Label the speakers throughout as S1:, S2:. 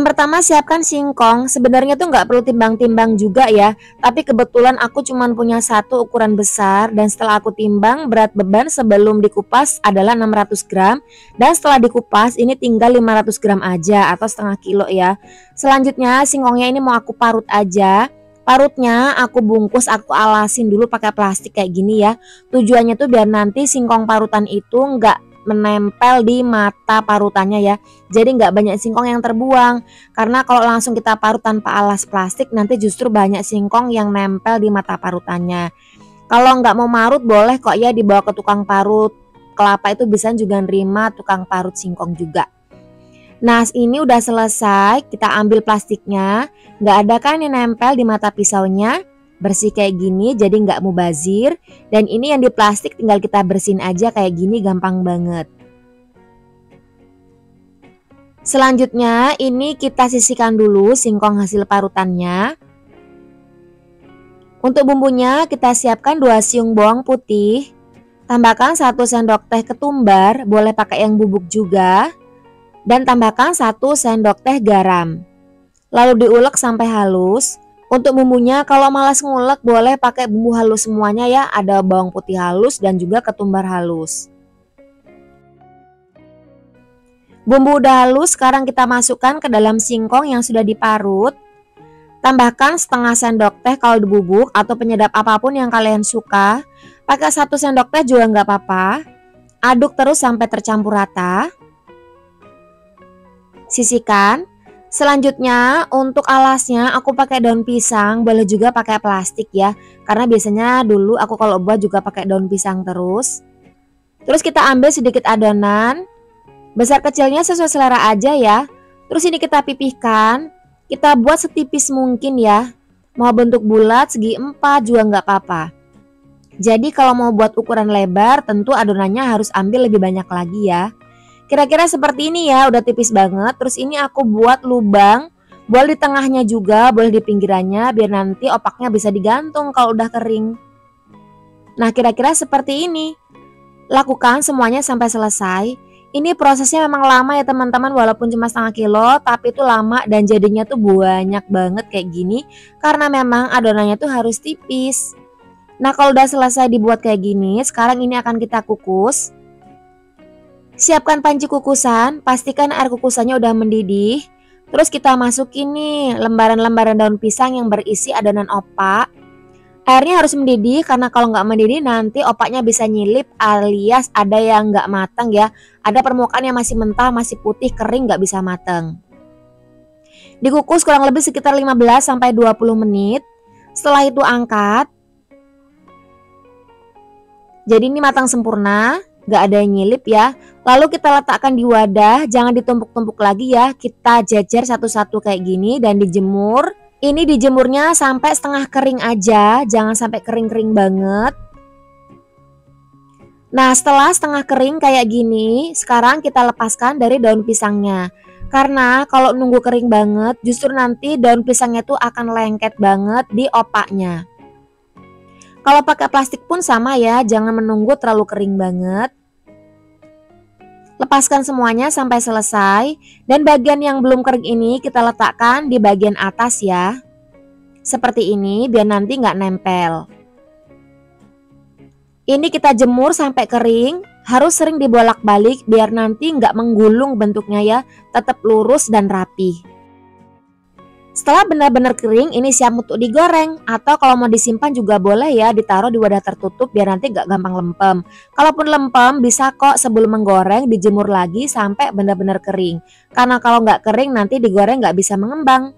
S1: pertama siapkan singkong. Sebenarnya tuh nggak perlu timbang-timbang juga ya. Tapi kebetulan aku cuman punya satu ukuran besar. Dan setelah aku timbang, berat beban sebelum dikupas adalah 600 gram. Dan setelah dikupas ini tinggal 500 gram aja atau setengah kilo ya. Selanjutnya singkongnya ini mau aku parut aja. Parutnya aku bungkus, aku alasin dulu pakai plastik kayak gini ya. Tujuannya tuh biar nanti singkong parutan itu nggak menempel di mata parutannya ya. Jadi nggak banyak singkong yang terbuang. Karena kalau langsung kita parut tanpa alas plastik nanti justru banyak singkong yang nempel di mata parutannya. Kalau nggak mau marut boleh kok ya dibawa ke tukang parut kelapa, itu bisa juga nerima tukang parut singkong juga. Nah ini udah selesai, kita ambil plastiknya. Nggak ada kan yang nempel di mata pisaunya. Bersih kayak gini jadi nggak mubazir. Dan ini yang di plastik tinggal kita bersihin aja kayak gini, gampang banget. Selanjutnya ini kita sisihkan dulu singkong hasil parutannya. Untuk bumbunya kita siapkan 2 siung bawang putih. Tambahkan 1 sendok teh ketumbar, boleh pakai yang bubuk juga. Dan tambahkan 1 sendok teh garam. Lalu diulek sampai halus. Untuk bumbunya kalau malas ngulek boleh pakai bumbu halus semuanya ya. Ada bawang putih halus dan juga ketumbar halus. Bumbu udah halus, sekarang kita masukkan ke dalam singkong yang sudah diparut. Tambahkan setengah sendok teh kaldu bubuk atau penyedap apapun yang kalian suka. Pakai 1 sendok teh juga nggak apa-apa. Aduk terus sampai tercampur rata. Sisihkan. Selanjutnya untuk alasnya aku pakai daun pisang, boleh juga pakai plastik ya. Karena biasanya dulu aku kalau buat juga pakai daun pisang terus. Terus kita ambil sedikit adonan. Besar kecilnya sesuai selera aja ya. Terus ini kita pipihkan. Kita buat setipis mungkin ya. Mau bentuk bulat segi 4 juga nggak apa-apa. Jadi kalau mau buat ukuran lebar tentu adonannya harus ambil lebih banyak lagi ya. Kira-kira seperti ini ya, udah tipis banget. Terus ini aku buat lubang, boleh di tengahnya juga, boleh di pinggirannya, biar nanti opaknya bisa digantung kalau udah kering. Nah kira-kira seperti ini. Lakukan semuanya sampai selesai. Ini prosesnya memang lama ya teman-teman, walaupun cuma setengah kilo, tapi itu lama dan jadinya tuh banyak banget kayak gini. Karena memang adonannya tuh harus tipis. Nah kalau udah selesai dibuat kayak gini, sekarang ini akan kita kukus. Siapkan panci kukusan, pastikan air kukusannya udah mendidih. Terus kita masukin nih lembaran-lembaran daun pisang yang berisi adonan opak. Airnya harus mendidih karena kalau nggak mendidih nanti opaknya bisa nyilip alias ada yang nggak matang ya. Ada permukaan yang masih mentah, masih putih, kering nggak bisa matang. Dikukus kurang lebih sekitar 15-20 menit. Setelah itu angkat. Jadi ini matang sempurna. Gak ada yang nyilip ya. Lalu kita letakkan di wadah, jangan ditumpuk-tumpuk lagi ya. Kita jejer satu-satu kayak gini dan dijemur. Ini dijemurnya sampai setengah kering aja, jangan sampai kering-kering banget. Nah setelah setengah kering kayak gini, sekarang kita lepaskan dari daun pisangnya. Karena kalau nunggu kering banget, justru nanti daun pisangnya tuh akan lengket banget di opaknya. Kalau pakai plastik pun sama ya, jangan menunggu terlalu kering banget. Lepaskan semuanya sampai selesai. Dan bagian yang belum kering ini kita letakkan di bagian atas ya. Seperti ini biar nanti nggak nempel. Ini kita jemur sampai kering. Harus sering dibolak-balik biar nanti nggak menggulung bentuknya ya. Tetap lurus dan rapi. Setelah benar-benar kering, ini siap untuk digoreng. Atau kalau mau disimpan juga boleh ya, ditaruh di wadah tertutup biar nanti gak gampang lempem. Kalaupun lempem, bisa kok sebelum menggoreng dijemur lagi sampai benar-benar kering. Karena kalau gak kering nanti digoreng gak bisa mengembang.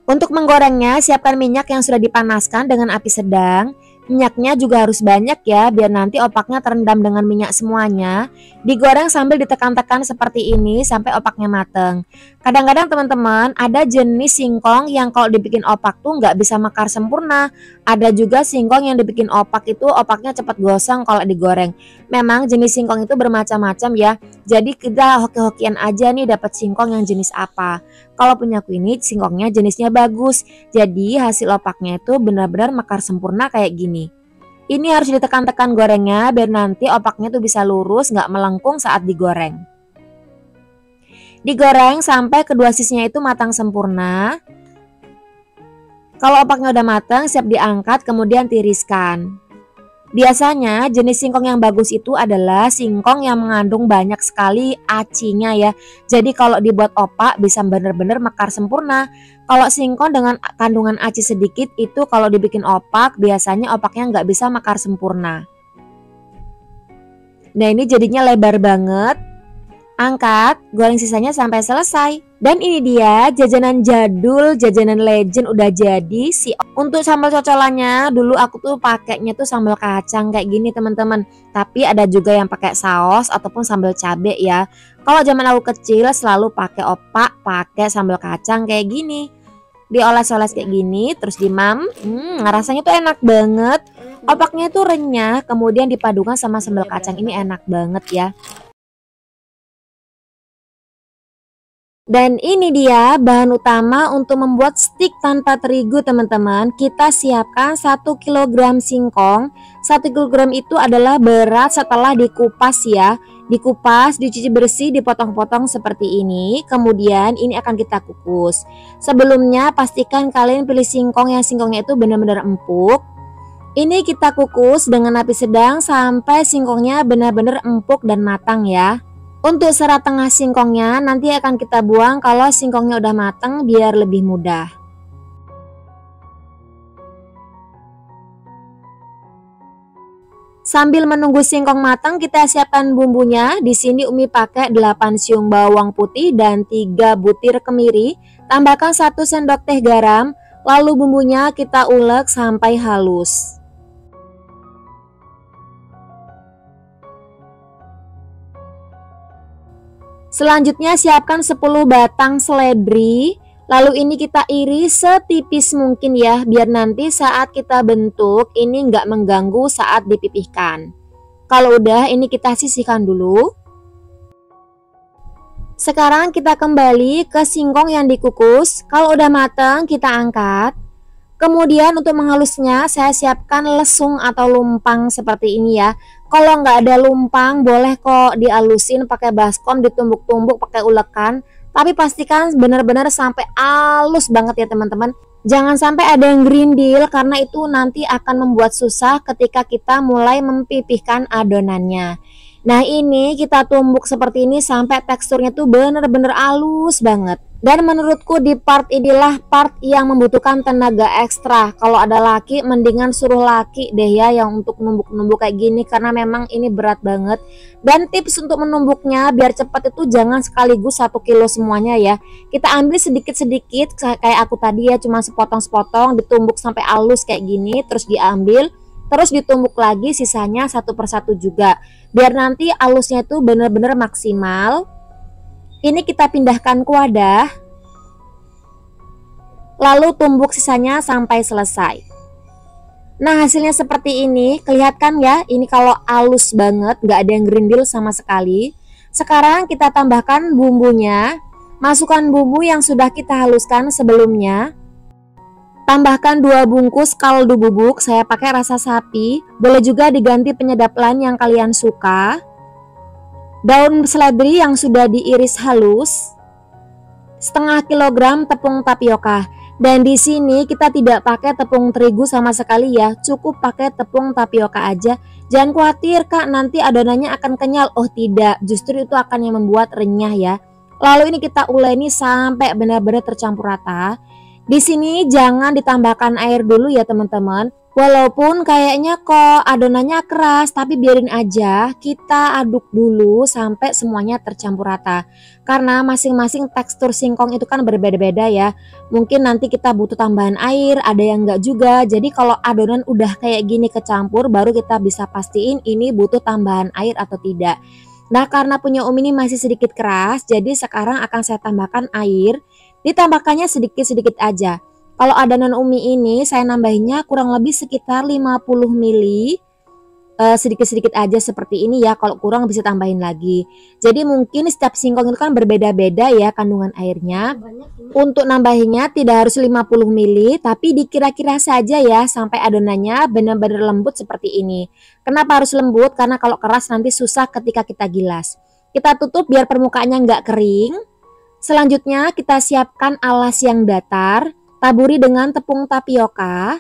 S1: Untuk menggorengnya, siapkan minyak yang sudah dipanaskan dengan api sedang. Minyaknya juga harus banyak ya, biar nanti opaknya terendam dengan minyak semuanya. Digoreng sambil ditekan-tekan seperti ini sampai opaknya mateng. Kadang-kadang teman-teman ada jenis singkong yang kalau dibikin opak tuh nggak bisa mekar sempurna. Ada juga singkong yang dibikin opak itu opaknya cepat gosong kalau digoreng. Memang jenis singkong itu bermacam-macam ya. Jadi kita hoki-hokian aja nih dapat singkong yang jenis apa. Kalau punyaku ini singkongnya jenisnya bagus. Jadi hasil opaknya itu benar-benar mekar sempurna kayak gini. Ini harus ditekan-tekan gorengnya biar nanti opaknya tuh bisa lurus, nggak melengkung saat digoreng. Digoreng sampai kedua sisinya itu matang sempurna. Kalau opaknya udah matang, siap diangkat, kemudian tiriskan. Biasanya jenis singkong yang bagus itu adalah singkong yang mengandung banyak sekali acinya ya. Jadi kalau dibuat opak bisa benar-benar mekar sempurna. Kalau singkong dengan kandungan aci sedikit itu kalau dibikin opak biasanya opaknya nggak bisa mekar sempurna. Nah ini jadinya lebar banget. Angkat, goreng sisanya sampai selesai. Dan ini dia jajanan jadul, jajanan legend udah jadi sih. Untuk sambal cocolannya dulu aku tuh pakainya tuh sambal kacang kayak gini teman-teman. Tapi ada juga yang pakai saus ataupun sambal cabe ya. Kalau zaman aku kecil selalu pakai opak, pakai sambal kacang kayak gini. Dioles-oles kayak gini, terus dimam. Rasanya tuh enak banget. Opaknya tuh renyah, kemudian dipadukan sama sambal kacang ini enak banget ya. Dan ini dia bahan utama untuk membuat stik tanpa terigu teman-teman. Kita siapkan 1 kg singkong. 1 kg itu adalah berat setelah dikupas ya. Dikupas, dicuci bersih, dipotong-potong seperti ini. Kemudian ini akan kita kukus. Sebelumnya pastikan kalian pilih singkong yang singkongnya itu benar-benar empuk. Ini kita kukus dengan api sedang sampai singkongnya benar-benar empuk dan matang ya. Untuk serat tengah singkongnya nanti akan kita buang kalau singkongnya udah matang biar lebih mudah. Sambil menunggu singkong matang kita siapkan bumbunya. Di sini Umi pakai 8 siung bawang putih dan 3 butir kemiri. Tambahkan 1 sendok teh garam. Lalu bumbunya kita ulek sampai halus. Selanjutnya siapkan 10 batang seledri. Lalu ini kita iris setipis mungkin ya, biar nanti saat kita bentuk ini nggak mengganggu saat dipipihkan. Kalau udah ini kita sisihkan dulu. Sekarang kita kembali ke singkong yang dikukus. Kalau udah matang kita angkat. Kemudian untuk menghalusnya saya siapkan lesung atau lumpang seperti ini ya. Kalau nggak ada lumpang boleh kok dialusin pakai baskom, ditumbuk-tumbuk pakai ulekan. Tapi pastikan benar-benar sampai halus banget ya teman-teman. Jangan sampai ada yang grindil karena itu nanti akan membuat susah ketika kita mulai mempipihkan adonannya. Nah ini kita tumbuk seperti ini sampai teksturnya tuh bener-bener halus banget. Dan menurutku di part inilah part yang membutuhkan tenaga ekstra. Kalau ada laki mendingan suruh laki deh ya yang untuk numbuk-numbuk kayak gini. Karena memang ini berat banget. Dan tips untuk menumbuknya biar cepat itu jangan sekaligus 1 kilo semuanya ya. Kita ambil sedikit-sedikit kayak aku tadi ya, cuma sepotong-sepotong ditumbuk sampai halus kayak gini. Terus diambil, terus ditumbuk lagi sisanya satu persatu juga. Biar nanti halusnya itu benar-benar maksimal. Ini kita pindahkan ke wadah. Lalu tumbuk sisanya sampai selesai. Nah hasilnya seperti ini. Kelihatan ya, ini kalau halus banget, nggak ada yang gerindil sama sekali. Sekarang kita tambahkan bumbunya. Masukkan bumbu yang sudah kita haluskan sebelumnya. Tambahkan 2 bungkus kaldu bubuk, saya pakai rasa sapi. Boleh juga diganti penyedap lain yang kalian suka. Daun seledri yang sudah diiris halus. Setengah kilogram tepung tapioka. Dan di sini kita tidak pakai tepung terigu sama sekali ya. Cukup pakai tepung tapioka aja. Jangan khawatir kak nanti adonannya akan kenyal. Oh tidak, justru itu akan yang membuat renyah ya. Lalu ini kita uleni sampai benar-benar tercampur rata. Di sini jangan ditambahkan air dulu ya teman-teman. Walaupun kayaknya kok adonannya keras, tapi biarin aja, kita aduk dulu sampai semuanya tercampur rata. Karena masing-masing tekstur singkong itu kan berbeda-beda ya. Mungkin nanti kita butuh tambahan air, ada yang enggak juga. Jadi kalau adonan udah kayak gini kecampur, baru kita bisa pastiin ini butuh tambahan air atau tidak. Nah karena punya Umi ini masih sedikit keras, jadi sekarang akan saya tambahkan air. Ditambahkannya sedikit-sedikit aja. Kalau adonan Umi ini saya nambahinnya kurang lebih sekitar 50 ml. Sedikit-sedikit aja seperti ini ya. Kalau kurang bisa tambahin lagi. Jadi mungkin setiap singkong itu kan berbeda-beda ya kandungan airnya. Untuk nambahinnya tidak harus 50 ml, tapi dikira-kira saja ya sampai adonannya benar-benar lembut seperti ini. Kenapa harus lembut? Karena kalau keras nanti susah ketika kita gilas. Kita tutup biar permukaannya nggak kering. Selanjutnya kita siapkan alas yang datar, taburi dengan tepung tapioka.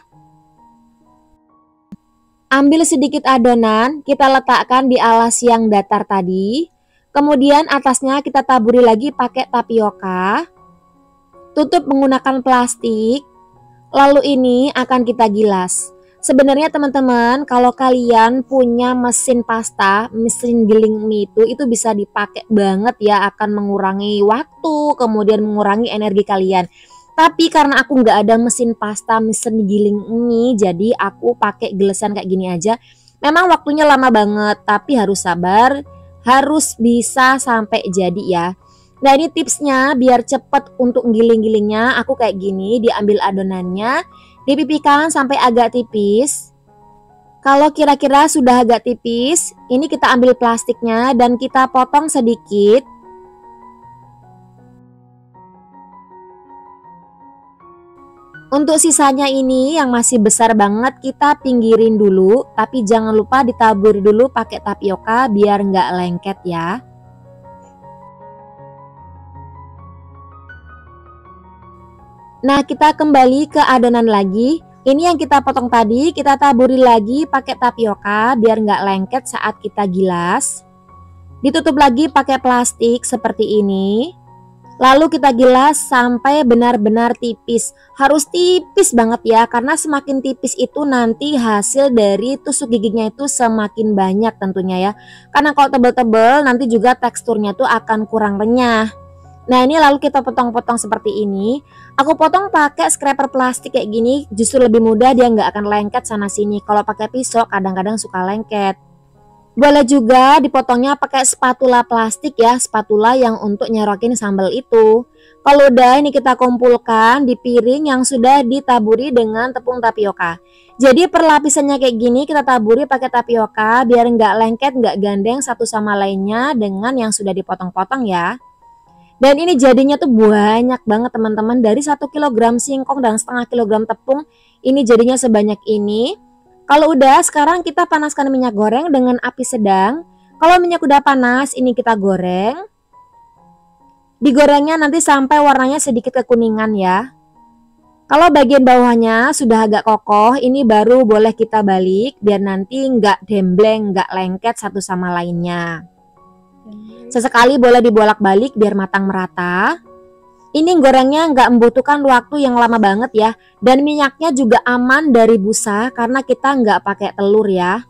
S1: Ambil sedikit adonan, kita letakkan di alas yang datar tadi. Kemudian atasnya kita taburi lagi pakai tapioka. Tutup menggunakan plastik. Lalu ini akan kita gilas. Sebenarnya teman-teman, kalau kalian punya mesin pasta, mesin giling mie itu bisa dipakai banget ya, akan mengurangi waktu, kemudian mengurangi energi kalian. Tapi karena aku nggak ada mesin pasta, mesin giling mie, jadi aku pakai gelesan kayak gini aja. Memang waktunya lama banget, tapi harus sabar, harus bisa sampai jadi ya. Nah ini tipsnya biar cepet untuk giling-gilingnya. Aku kayak gini, diambil adonannya, dipipihkan sampai agak tipis. Kalau kira-kira sudah agak tipis, ini kita ambil plastiknya dan kita potong sedikit. Untuk sisanya ini yang masih besar banget kita pinggirin dulu, tapi jangan lupa ditaburi dulu pakai tapioka biar nggak lengket ya. Nah kita kembali ke adonan lagi. Ini yang kita potong tadi kita taburi lagi pakai tapioka biar nggak lengket saat kita gilas. Ditutup lagi pakai plastik seperti ini. Lalu kita gilas sampai benar-benar tipis. Harus tipis banget ya, karena semakin tipis itu nanti hasil dari tusuk giginya itu semakin banyak tentunya ya. Karena kalau tebal-tebal nanti juga teksturnya tuh akan kurang renyah. Nah ini lalu kita potong-potong seperti ini. Aku potong pakai scraper plastik kayak gini, justru lebih mudah, dia nggak akan lengket sana sini. Kalau pakai pisau kadang-kadang suka lengket. Boleh juga dipotongnya pakai spatula plastik ya, spatula yang untuk nyerokin sambal itu. Kalau udah ini kita kumpulkan di piring yang sudah ditaburi dengan tepung tapioka. Jadi perlapisannya kayak gini kita taburi pakai tapioka biar nggak lengket, nggak gandeng satu sama lainnya dengan yang sudah dipotong-potong ya. Dan ini jadinya tuh banyak banget teman-teman, dari 1 kg singkong dan setengah kilogram tepung ini jadinya sebanyak ini. Kalau udah, sekarang kita panaskan minyak goreng dengan api sedang. Kalau minyak udah panas, ini kita goreng. Digorengnya nanti sampai warnanya sedikit kekuningan ya. Kalau bagian bawahnya sudah agak kokoh, ini baru boleh kita balik biar nanti nggak dembleng, nggak lengket satu sama lainnya. Sesekali boleh dibolak-balik biar matang merata. Ini gorengnya nggak membutuhkan waktu yang lama banget ya. Dan minyaknya juga aman dari busa karena kita nggak pakai telur ya.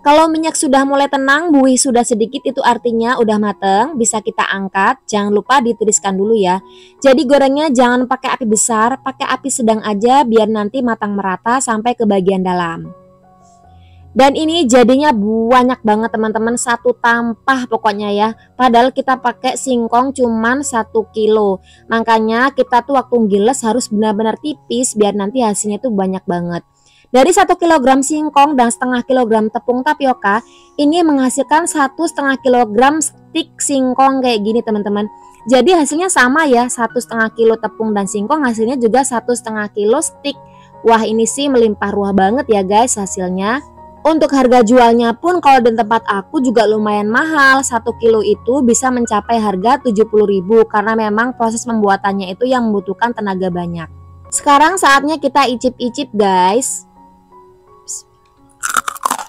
S1: Kalau minyak sudah mulai tenang, buih sudah sedikit, itu artinya udah mateng, bisa kita angkat. Jangan lupa ditiriskan dulu ya. Jadi gorengnya jangan pakai api besar, pakai api sedang aja biar nanti matang merata sampai ke bagian dalam. Dan ini jadinya banyak banget teman-teman, satu tampah pokoknya ya. Padahal kita pakai singkong cuman 1 kilo. Makanya kita tuh waktu giles harus benar-benar tipis biar nanti hasilnya tuh banyak banget. Dari 1 kg singkong dan setengah kilogram tepung tapioka, ini menghasilkan 1,5 kg stik singkong kayak gini teman-teman. Jadi hasilnya sama ya, 1,5 kilo tepung dan singkong hasilnya juga 1,5 kilo stik. Wah ini sih melimpah ruah banget ya guys hasilnya. Untuk harga jualnya pun kalau di tempat aku juga lumayan mahal. 1 kilo itu bisa mencapai harga 70.000 karena memang proses pembuatannya itu yang membutuhkan tenaga banyak. Sekarang saatnya kita icip-icip guys.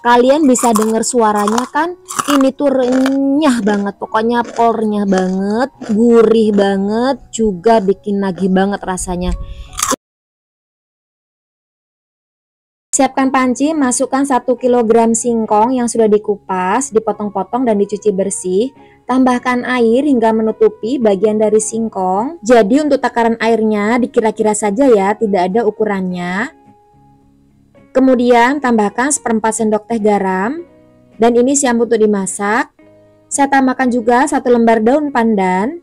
S1: Kalian bisa dengar suaranya kan? Ini tuh renyah banget, pokoknya renyah banget, gurih banget, juga bikin nagih banget rasanya. Siapkan panci, masukkan 1 kg singkong yang sudah dikupas, dipotong-potong dan dicuci bersih. Tambahkan air hingga menutupi bagian dari singkong. Jadi untuk takaran airnya dikira-kira saja ya, tidak ada ukurannya. Kemudian tambahkan 1/4 sendok teh garam. Dan ini siap untuk dimasak. Saya tambahkan juga 1 lembar daun pandan.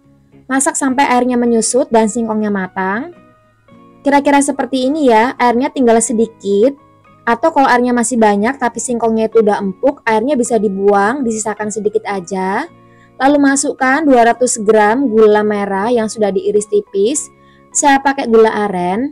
S1: Masak sampai airnya menyusut dan singkongnya matang. Kira-kira seperti ini ya, airnya tinggal sedikit. Atau kalau airnya masih banyak tapi singkongnya itu udah empuk, airnya bisa dibuang, disisakan sedikit aja. Lalu masukkan 200 gram gula merah yang sudah diiris tipis. Saya pakai gula aren.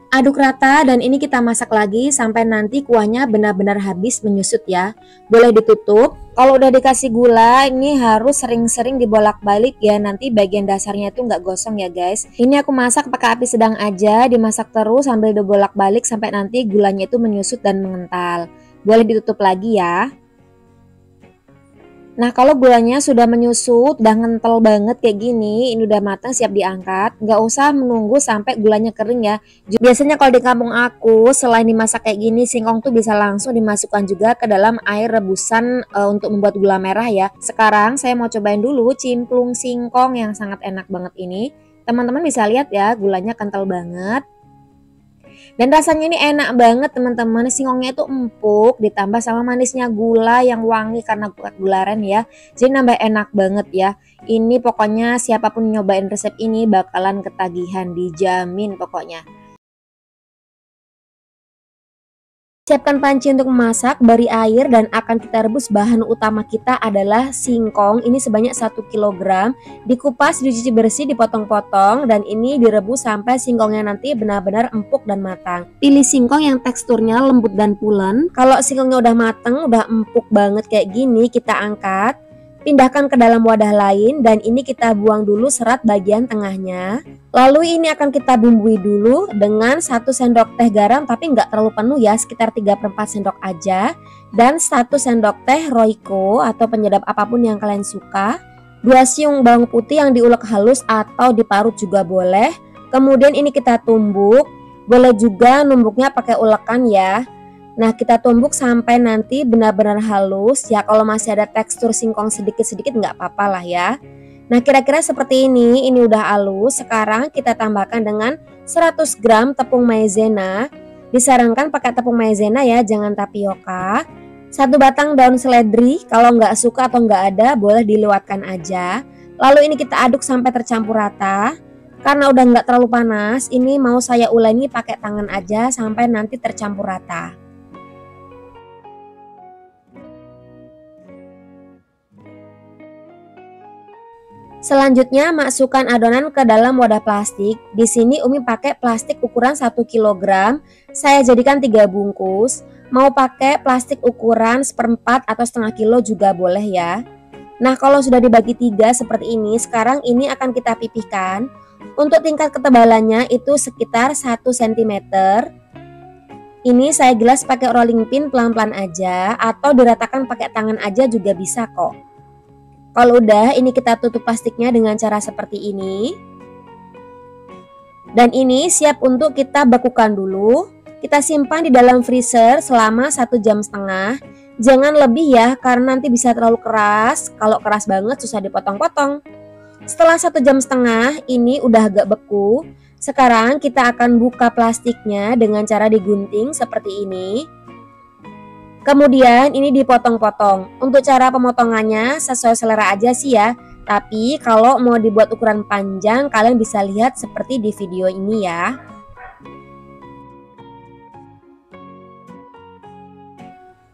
S1: Aduk rata dan ini kita masak lagi sampai nanti kuahnya benar-benar habis menyusut ya. Boleh ditutup. Kalau udah dikasih gula, ini harus sering-sering dibolak-balik ya. Nanti bagian dasarnya itu nggak gosong ya guys. Ini aku masak pakai api sedang aja, dimasak terus sambil dibolak-balik sampai nanti gulanya itu menyusut dan mengental. Boleh ditutup lagi ya. Nah, kalau gulanya sudah menyusut, udah ngentel banget kayak gini, ini udah matang siap diangkat. Nggak usah menunggu sampai gulanya kering ya. Biasanya kalau di kampung aku, selain dimasak kayak gini, singkong tuh bisa langsung dimasukkan juga ke dalam air rebusan untuk membuat gula merah ya. Sekarang saya mau cobain dulu cimplung singkong yang sangat enak banget ini. Teman-teman bisa lihat ya, gulanya kental banget. Dan rasanya ini enak banget teman-teman, singkongnya itu empuk ditambah sama manisnya gula yang wangi karena gula aren ya. Jadi nambah enak banget ya. Ini pokoknya siapapun nyobain resep ini bakalan ketagihan, dijamin pokoknya. Siapkan panci untuk memasak, beri air dan akan kita rebus. Bahan utama kita adalah singkong, ini sebanyak 1 kg. Dikupas, dicuci bersih, dipotong-potong dan ini direbus sampai singkongnya nanti benar-benar empuk dan matang. Pilih singkong yang teksturnya lembut dan pulen. Kalau singkongnya udah matang, udah empuk banget kayak gini, kita angkat. Pindahkan ke dalam wadah lain dan ini kita buang dulu serat bagian tengahnya. Lalu ini akan kita bumbui dulu dengan 1 sendok teh garam, tapi nggak terlalu penuh ya, sekitar 3/4 sendok aja. Dan 1 sendok teh Royco atau penyedap apapun yang kalian suka. 2 siung bawang putih yang diulek halus atau diparut juga boleh. Kemudian ini kita tumbuk, boleh juga numbuknya pakai ulekan ya. Nah, kita tumbuk sampai nanti benar-benar halus ya. Kalau masih ada tekstur singkong sedikit-sedikit nggak apa-apa lah ya. Nah, kira-kira seperti ini udah halus. Sekarang kita tambahkan dengan 100 gram tepung maizena. Disarankan pakai tepung maizena ya, jangan tapioka. 1 batang daun seledri, kalau nggak suka atau nggak ada boleh dilewatkan aja. Lalu ini kita aduk sampai tercampur rata. Karena udah nggak terlalu panas, ini mau saya uleni pakai tangan aja sampai nanti tercampur rata. Selanjutnya masukkan adonan ke dalam wadah plastik. Di sini Umi pakai plastik ukuran 1 kg. Saya jadikan 3 bungkus. Mau pakai plastik ukuran 1/4 atau setengah kilo juga boleh ya. Nah, kalau sudah dibagi 3 seperti ini, sekarang ini akan kita pipihkan. Untuk tingkat ketebalannya itu sekitar 1 cm. Ini saya gilas pakai rolling pin pelan-pelan aja atau diratakan pakai tangan aja juga bisa kok. Kalau udah, ini kita tutup plastiknya dengan cara seperti ini. Dan ini siap untuk kita bekukan dulu. Kita simpan di dalam freezer selama 1,5 jam. Jangan lebih ya, karena nanti bisa terlalu keras. Kalau keras banget susah dipotong-potong. Setelah 1,5 jam, ini udah agak beku. Sekarang kita akan buka plastiknya dengan cara digunting seperti ini. Kemudian ini dipotong-potong. Untuk cara pemotongannya sesuai selera aja sih ya. Tapi kalau mau dibuat ukuran panjang, kalian bisa lihat seperti di video ini ya.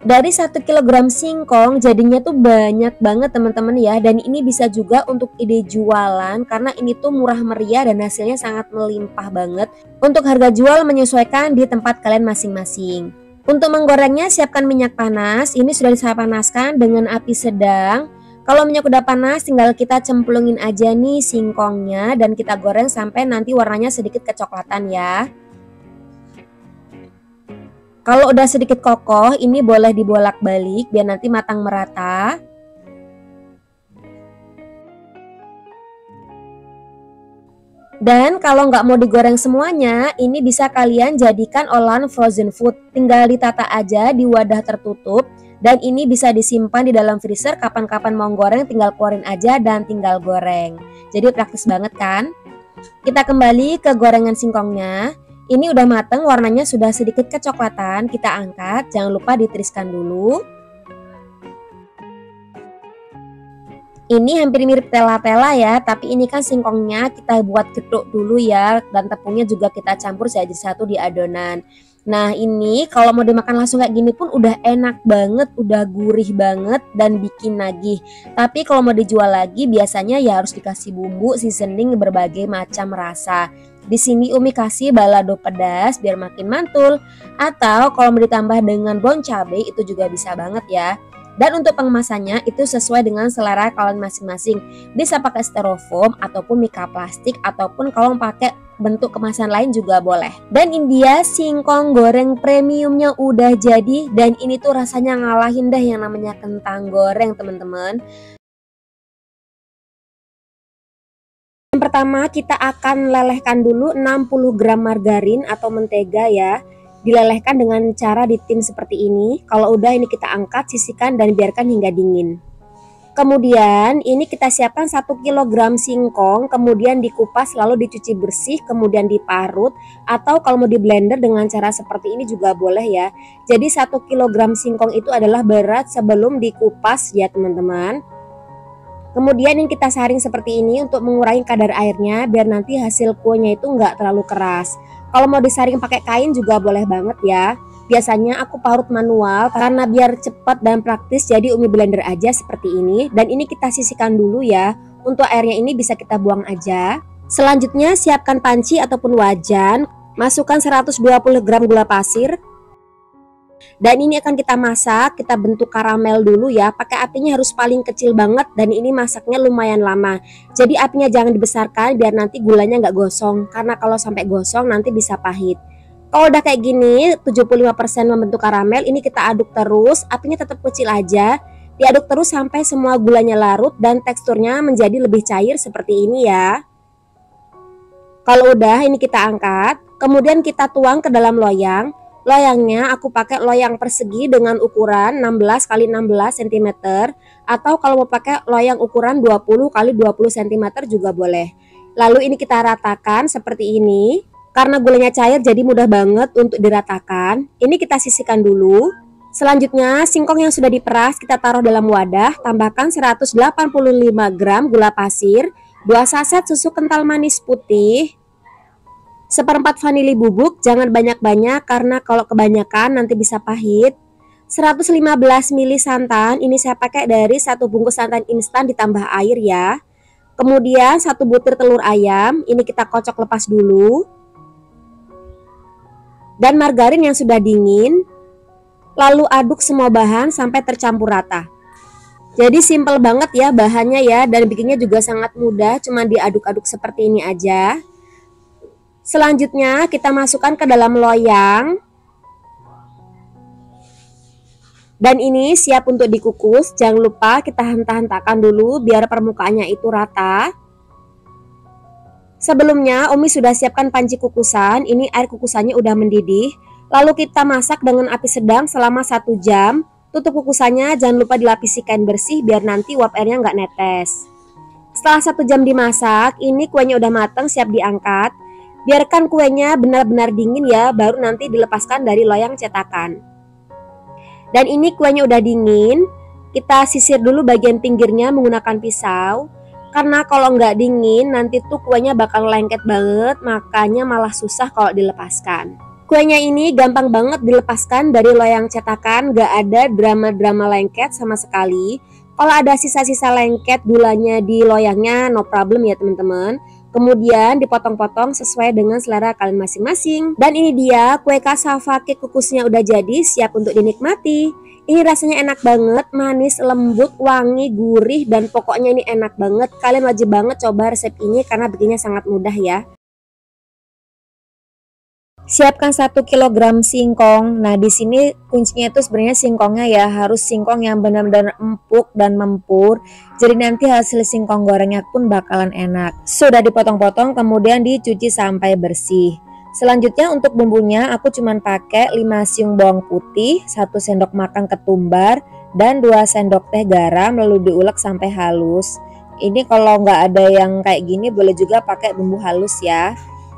S1: Dari 1 kg singkong jadinya tuh banyak banget teman-teman ya. Dan ini bisa juga untuk ide jualan karena ini tuh murah meriah dan hasilnya sangat melimpah banget. Untuk harga jual menyesuaikan di tempat kalian masing-masing. Untuk menggorengnya siapkan minyak panas. Ini sudah saya panaskan dengan api sedang. Kalau minyak udah panas tinggal kita cemplungin aja nih singkongnya dan kita goreng sampai nanti warnanya sedikit kecoklatan ya. Kalau udah sedikit kokoh ini boleh dibolak-balik biar nanti matang merata. Dan kalau nggak mau digoreng semuanya, ini bisa kalian jadikan olahan frozen food. Tinggal ditata aja di wadah tertutup. Dan ini bisa disimpan di dalam freezer, kapan-kapan mau goreng tinggal keluarin aja dan tinggal goreng. Jadi praktis banget kan? Kita kembali ke gorengan singkongnya. Ini udah mateng, warnanya sudah sedikit kecoklatan. Kita angkat, jangan lupa ditiriskan dulu. Ini hampir mirip tela-tela ya, tapi ini kan singkongnya kita buat getuk dulu ya, dan tepungnya juga kita campur jadi satu di adonan. Nah ini kalau mau dimakan langsung kayak gini pun udah enak banget, udah gurih banget dan bikin nagih. Tapi kalau mau dijual lagi biasanya ya harus dikasih bumbu, seasoning berbagai macam rasa. Di sini Umi kasih balado pedas biar makin mantul, atau kalau mau ditambah dengan bon cabai itu juga bisa banget ya. Dan untuk pengemasannya itu sesuai dengan selera kalian masing-masing. Bisa pakai styrofoam ataupun mika plastik ataupun kalau pakai bentuk kemasan lain juga boleh. Dan ini dia singkong goreng premiumnya udah jadi, dan ini tuh rasanya ngalahin deh yang namanya kentang goreng teman-teman. Yang pertama kita akan lelehkan dulu 60 gram margarin atau mentega ya. Dilelehkan dengan cara ditim seperti ini. Kalau udah ini kita angkat, sisihkan dan biarkan hingga dingin. Kemudian ini kita siapkan 1 kg singkong, kemudian dikupas lalu dicuci bersih, kemudian diparut, atau kalau mau di blender dengan cara seperti ini juga boleh ya. Jadi 1 kg singkong itu adalah berat sebelum dikupas ya teman-teman. Kemudian ini kita saring seperti ini untuk mengurangi kadar airnya biar nanti hasil kuenya itu nggak terlalu keras. Kalau mau disaring pakai kain juga boleh banget ya. Biasanya aku parut manual karena biar cepat dan praktis, jadi Umi blender aja seperti ini. Dan ini kita sisihkan dulu ya. Untuk airnya ini bisa kita buang aja. Selanjutnya siapkan panci ataupun wajan. Masukkan 120 gram gula pasir. Dan ini akan kita masak, kita bentuk karamel dulu ya. Pakai apinya harus paling kecil banget dan ini masaknya lumayan lama. Jadi apinya jangan dibesarkan biar nanti gulanya nggak gosong. Karena kalau sampai gosong nanti bisa pahit. Kalau udah kayak gini 75% membentuk karamel, ini kita aduk terus. Apinya tetap kecil aja. Diaduk terus sampai semua gulanya larut dan teksturnya menjadi lebih cair seperti ini ya. Kalau udah ini kita angkat. Kemudian kita tuang ke dalam loyang. Loyangnya aku pakai loyang persegi dengan ukuran 16 x 16 cm, atau kalau mau pakai loyang ukuran 20 x 20 cm juga boleh. Lalu ini kita ratakan seperti ini. Karena gulanya cair jadi mudah banget untuk diratakan. Ini kita sisihkan dulu. Selanjutnya singkong yang sudah diperas kita taruh dalam wadah. Tambahkan 185 gram gula pasir, 2 saset susu kental manis putih, 1/4 vanili bubuk, jangan banyak-banyak karena kalau kebanyakan nanti bisa pahit. 115 ml santan, ini saya pakai dari 1 bungkus santan instan ditambah air ya. Kemudian 1 butir telur ayam, ini kita kocok lepas dulu. Dan margarin yang sudah dingin. Lalu aduk semua bahan sampai tercampur rata. Jadi simple banget ya bahannya ya, dan bikinnya juga sangat mudah, cuma diaduk-aduk seperti ini aja. Selanjutnya kita masukkan ke dalam loyang. Dan ini siap untuk dikukus. Jangan lupa kita hentak-hentakan dulu biar permukaannya itu rata. Sebelumnya Umi sudah siapkan panci kukusan. Ini air kukusannya udah mendidih. Lalu kita masak dengan api sedang selama 1 jam. Tutup kukusannya, jangan lupa dilapisi kain bersih biar nanti uap airnya nggak netes. Setelah 1 jam dimasak, ini kuenya udah matang, siap diangkat. Biarkan kuenya benar-benar dingin ya, baru nanti dilepaskan dari loyang cetakan. Dan ini kuenya udah dingin, kita sisir dulu bagian pinggirnya menggunakan pisau. Karena kalau nggak dingin nanti tuh kuenya bakal lengket banget, makanya malah susah kalau dilepaskan. Kuenya ini gampang banget dilepaskan dari loyang cetakan, nggak ada drama-drama lengket sama sekali. Kalau ada sisa-sisa lengket gulanya di loyangnya, no problem ya teman-teman. Kemudian dipotong-potong sesuai dengan selera kalian masing-masing. Dan ini dia kue cassava cake kukusnya udah jadi, siap untuk dinikmati. Ini rasanya enak banget, manis, lembut, wangi, gurih, dan pokoknya ini enak banget. Kalian wajib banget coba resep ini karena bikinnya sangat mudah ya. Siapkan 1 kg singkong. Nah, di sini kuncinya itu sebenarnya singkongnya ya, harus singkong yang benar-benar empuk dan mempur. Jadi nanti hasil singkong gorengnya pun bakalan enak. Sudah dipotong-potong kemudian dicuci sampai bersih. Selanjutnya untuk bumbunya aku cuman pakai 5 siung bawang putih, 1 sendok makan ketumbar, dan 2 sendok teh garam lalu diulek sampai halus. Ini kalau nggak ada yang kayak gini boleh juga pakai bumbu halus ya.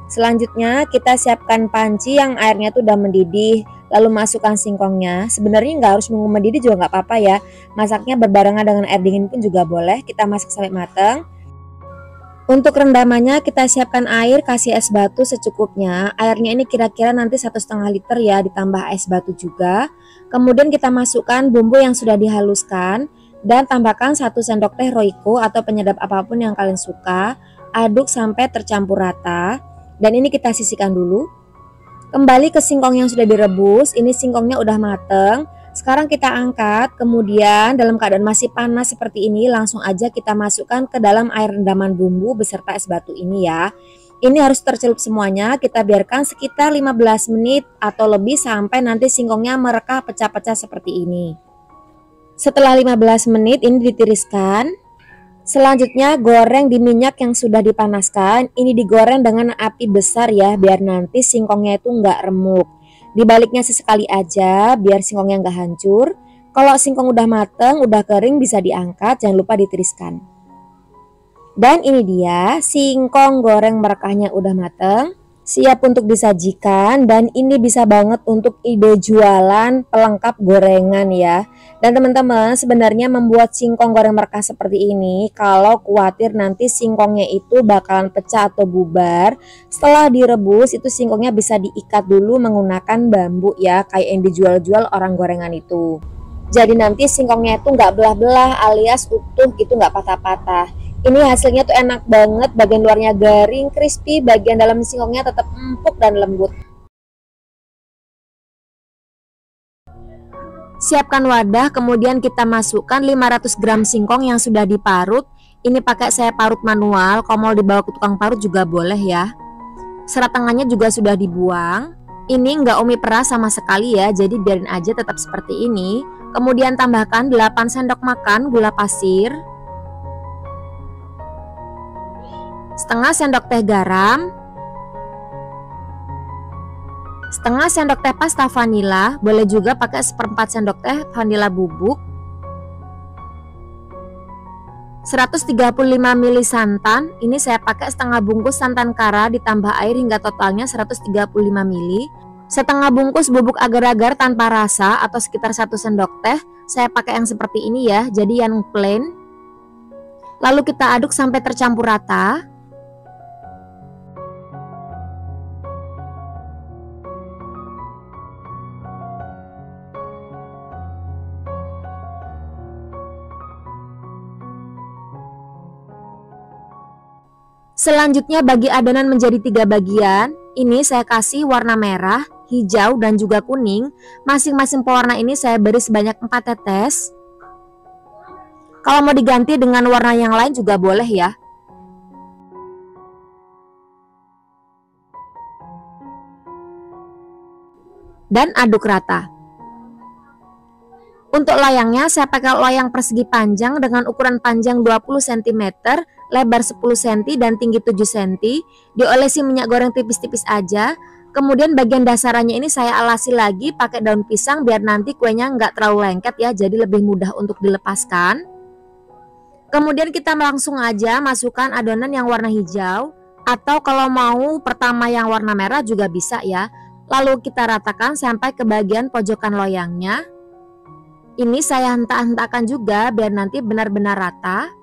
S1: Selanjutnya kita siapkan panci yang airnya tuh udah mendidih. Lalu masukkan singkongnya. Sebenarnya nggak harus nunggu mendidih juga nggak apa-apa ya. Masaknya berbarengan dengan air dingin pun juga boleh. Kita masak sampai matang. Untuk rendamannya kita siapkan air, kasih es batu secukupnya. Airnya ini kira-kira nanti 1,5 liter ya, ditambah es batu juga. Kemudian kita masukkan bumbu yang sudah dihaluskan dan tambahkan 1 sendok teh Royco atau penyedap apapun yang kalian suka. Aduk sampai tercampur rata. Dan ini kita sisihkan dulu. Kembali ke singkong yang sudah direbus. Ini singkongnya udah mateng. Sekarang kita angkat, kemudian dalam keadaan masih panas seperti ini langsung aja kita masukkan ke dalam air rendaman bumbu beserta es batu ini ya. Ini harus tercelup semuanya, kita biarkan sekitar 15 menit atau lebih sampai nanti singkongnya merekah pecah-pecah seperti ini. Setelah 15 menit ini ditiriskan. Selanjutnya goreng di minyak yang sudah dipanaskan. Ini digoreng dengan api besar ya, biar nanti singkongnya itu nggak remuk. Dibaliknya sesekali aja biar singkongnya nggak hancur. Kalau singkong udah mateng, udah kering bisa diangkat, jangan lupa ditiriskan. Dan ini dia singkong goreng merekahnya udah mateng. Siap untuk disajikan dan ini bisa banget untuk ide jualan pelengkap gorengan ya. Dan teman-teman sebenarnya membuat singkong goreng merekah seperti ini kalau khawatir nanti singkongnya itu bakalan pecah atau bubar. Setelah direbus itu singkongnya bisa diikat dulu menggunakan bambu ya, kayak yang dijual-jual orang gorengan itu. Jadi nanti singkongnya itu nggak belah-belah alias utuh gitu, nggak patah-patah. Ini hasilnya tuh enak banget, bagian luarnya garing, crispy, bagian dalam singkongnya tetap empuk dan lembut. Siapkan wadah, kemudian kita masukkan 500 gram singkong yang sudah diparut. Ini pakai saya parut manual, kalau mau dibawa ke tukang parut juga boleh ya. Serat tengahnya juga sudah dibuang. Ini nggak umi peras sama sekali ya, jadi biarin aja tetap seperti ini. Kemudian tambahkan 8 sendok makan gula pasir, setengah sendok teh garam, setengah sendok teh pasta vanila, boleh juga pakai 1/4 sendok teh vanila bubuk, 135 ml santan. Ini saya pakai setengah bungkus santan kara ditambah air hingga totalnya 135 ml. Setengah bungkus bubuk agar-agar tanpa rasa atau sekitar 1 sendok teh. Saya pakai yang seperti ini ya, jadi yang plain. Lalu kita aduk sampai tercampur rata. Selanjutnya bagi adonan menjadi 3 bagian. Ini saya kasih warna merah, hijau, dan juga kuning. Masing-masing pewarna ini saya beri sebanyak 4 tetes. Kalau mau diganti dengan warna yang lain juga boleh ya. Dan aduk rata. Untuk loyangnya saya pakai loyang persegi panjang dengan ukuran panjang 20 cm, lebar 10 cm dan tinggi 7 cm. Diolesi minyak goreng tipis-tipis aja. Kemudian bagian dasarannya ini saya alasi lagi pakai daun pisang biar nanti kuenya nggak terlalu lengket ya, jadi lebih mudah untuk dilepaskan. Kemudian kita langsung aja masukkan adonan yang warna hijau, atau kalau mau pertama yang warna merah juga bisa ya. Lalu kita ratakan sampai ke bagian pojokan loyangnya. Ini saya hentak-hentakkan juga biar nanti benar-benar rata.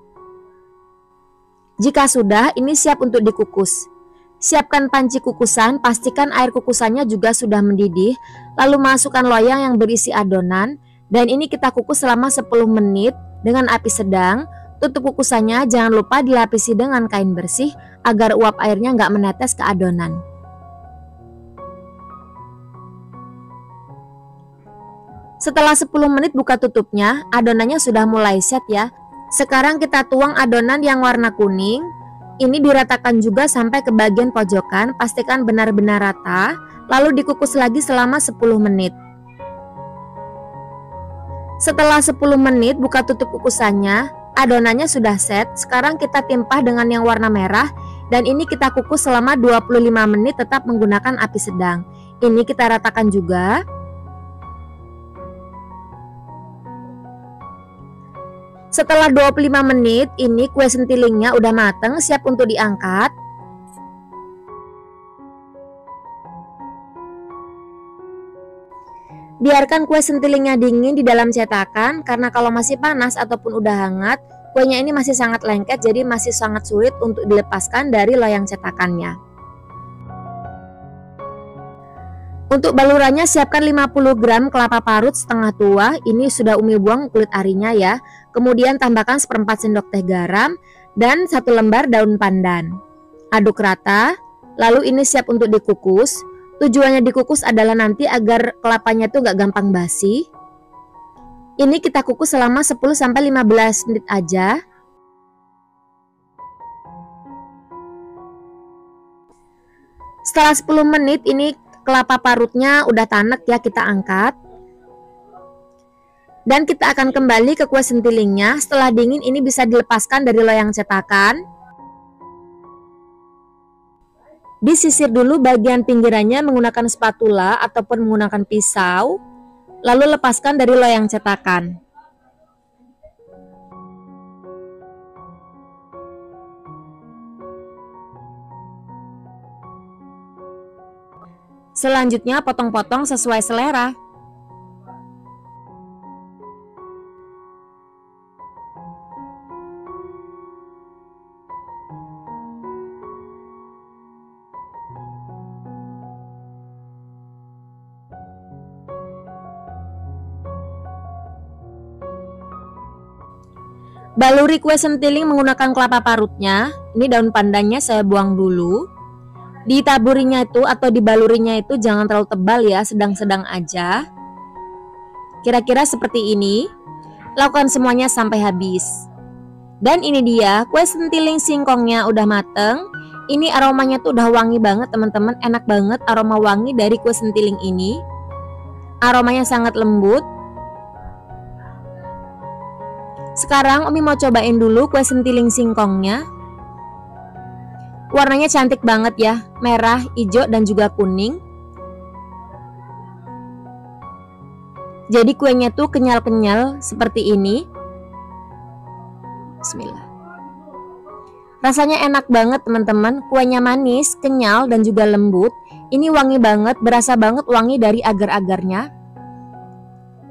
S1: Jika sudah, ini siap untuk dikukus. Siapkan panci kukusan, pastikan air kukusannya juga sudah mendidih. Lalu masukkan loyang yang berisi adonan. Dan ini kita kukus selama 10 menit dengan api sedang. Tutup kukusannya, jangan lupa dilapisi dengan kain bersih agar uap airnya nggak menetes ke adonan. Setelah 10 menit buka tutupnya, adonannya sudah mulai set ya. Sekarang kita tuang adonan yang warna kuning. Ini diratakan juga sampai ke bagian pojokan, pastikan benar-benar rata. Lalu dikukus lagi selama 10 menit. Setelah 10 menit buka tutup kukusannya, adonannya sudah set. Sekarang kita timpah dengan yang warna merah. Dan ini kita kukus selama 25 menit tetap menggunakan api sedang. Ini kita ratakan juga. Setelah 25 menit, ini kue sentilingnya udah mateng, siap untuk diangkat. Biarkan kue sentilingnya dingin di dalam cetakan, karena kalau masih panas ataupun udah hangat, kuenya ini masih sangat lengket, jadi masih sangat sulit untuk dilepaskan dari loyang cetakannya. Untuk balurannya siapkan 50 gram kelapa parut setengah tua, ini sudah Umi buang kulit arinya ya. Kemudian tambahkan seperempat sendok teh garam dan 1 lembar daun pandan. Aduk rata, lalu ini siap untuk dikukus. Tujuannya dikukus adalah nanti agar kelapanya tuh gak gampang basi. Ini kita kukus selama 10-15 menit aja. Setelah 10 menit ini kelapa parutnya udah tanek ya, kita angkat. Dan kita akan kembali ke kue sentilingnya. Setelah dingin ini bisa dilepaskan dari loyang cetakan. Disisir dulu bagian pinggirannya menggunakan spatula ataupun menggunakan pisau, lalu lepaskan dari loyang cetakan. Selanjutnya potong-potong sesuai selera. Baluri kue sentiling menggunakan kelapa parutnya. Ini daun pandannya saya buang dulu. Ditaburinya itu atau dibalurinya itu jangan terlalu tebal ya, sedang-sedang aja. Kira-kira seperti ini. Lakukan semuanya sampai habis. Dan ini dia kue sentiling singkongnya udah mateng. Ini aromanya tuh udah wangi banget teman-teman, enak banget aroma wangi dari kue sentiling ini. Aromanya sangat lembut. Sekarang Umi mau cobain dulu kue sentiling singkongnya. Warnanya cantik banget ya, merah, hijau, dan juga kuning. Jadi kuenya tuh kenyal-kenyal seperti ini. Bismillah. Rasanya enak banget teman-teman, kuenya manis, kenyal, dan juga lembut. Ini wangi banget, berasa banget wangi dari agar-agarnya.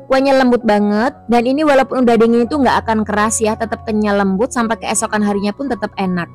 S1: Kuenya lembut banget, dan ini walaupun udah dingin itu nggak akan keras ya, tetap kenyal lembut sampai keesokan harinya pun tetap enak.